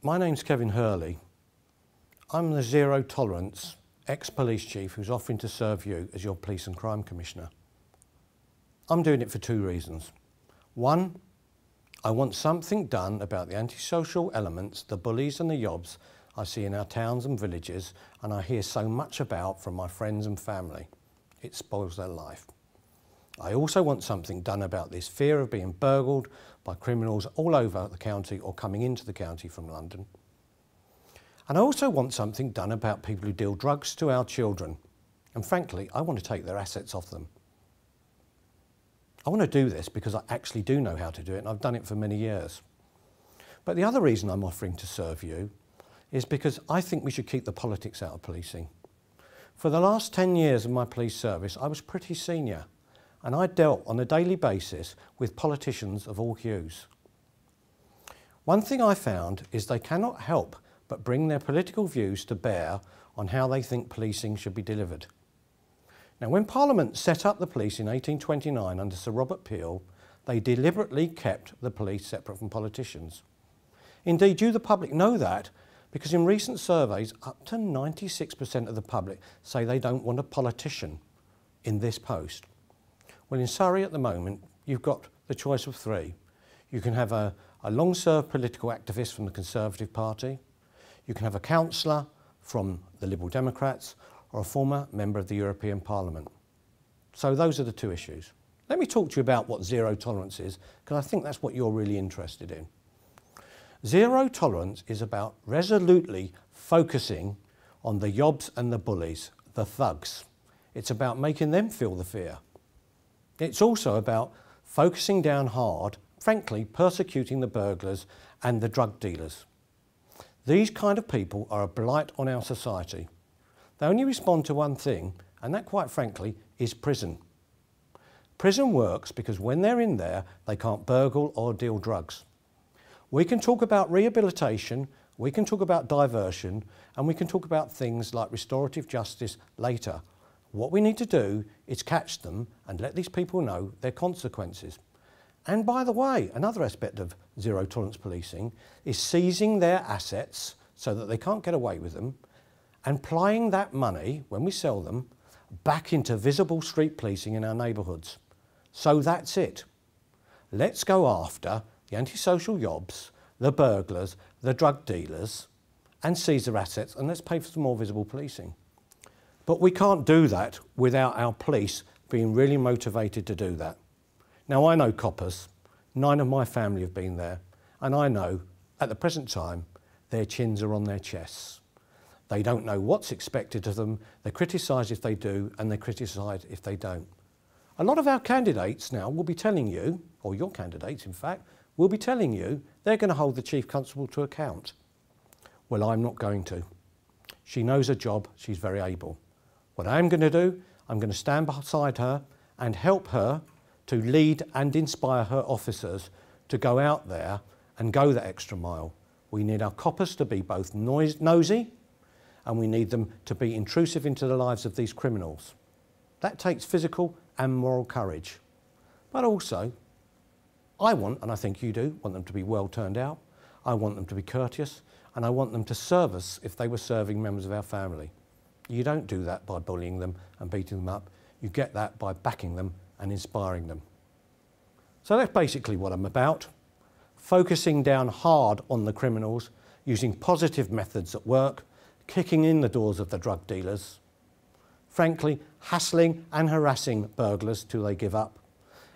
My name's Kevin Hurley. I'm the Zero Tolerance ex-police chief who's offering to serve you as your Police and Crime Commissioner. I'm doing it for two reasons. One, I want something done about the antisocial elements, the bullies and the yobs I see in our towns and villages and I hear so much about from my friends and family. It spoils their life. I also want something done about this fear of being burgled by criminals all over the county or coming into the county from London. And I also want something done about people who deal drugs to our children. And frankly, I want to take their assets off them. I want to do this because I actually do know how to do it and I've done it for many years. But the other reason I'm offering to serve you is because I think we should keep the politics out of policing. For the last 10 years of my police service, I was pretty senior. And I dealt on a daily basis with politicians of all hues. One thing I found is they cannot help but bring their political views to bear on how they think policing should be delivered. Now, when Parliament set up the police in 1829 under Sir Robert Peel, they deliberately kept the police separate from politicians. Indeed, you, the public, know that because in recent surveys, up to 96% of the public say they don't want a politician in this post. Well, in Surrey at the moment, you've got the choice of three. You can have a long-served political activist from the Conservative Party, you can have a councillor from the Liberal Democrats, or a former member of the European Parliament. So those are the two issues. Let me talk to you about what zero tolerance is, because I think that's what you're really interested in. Zero tolerance is about resolutely focusing on the yobs and the bullies, the thugs. It's about making them feel the fear. It's also about focusing down hard, frankly, persecuting the burglars and the drug dealers. These kind of people are a blight on our society. They only respond to one thing, and that, quite frankly, is prison. Prison works because when they're in there, they can't burgle or deal drugs. We can talk about rehabilitation, we can talk about diversion, and we can talk about things like restorative justice later. What we need to do is catch them and let these people know their consequences. And by the way, another aspect of zero tolerance policing is seizing their assets so that they can't get away with them and applying that money, when we sell them, back into visible street policing in our neighbourhoods. So that's it. Let's go after the antisocial yobs, the burglars, the drug dealers, and seize their assets, and let's pay for some more visible policing. But we can't do that without our police being really motivated to do that. Now, I know coppers. 9 of my family have been there. And I know, at the present time, their chins are on their chests. They don't know what's expected of them. They criticise if they do, and they criticise if they don't. A lot of our candidates now will be telling you, or your candidates, in fact, will be telling you they're going to hold the Chief Constable to account. Well, I'm not going to. She knows her job. She's very able. What I'm going to do, I'm going to stand beside her and help her to lead and inspire her officers to go out there and go that extra mile. We need our coppers to be both nosy and we need them to be intrusive into the lives of these criminals. That takes physical and moral courage. But also, I want, and I think you do, want them to be well turned out. I want them to be courteous and I want them to serve us if they were serving members of our family. You don't do that by bullying them and beating them up. You get that by backing them and inspiring them. So that's basically what I'm about. Focusing down hard on the criminals, using positive methods at work, kicking in the doors of the drug dealers, frankly, hassling and harassing burglars till they give up,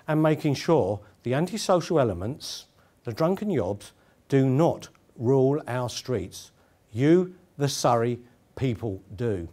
and making sure the antisocial elements, the drunken yobs, do not rule our streets. You, the Surrey people, do.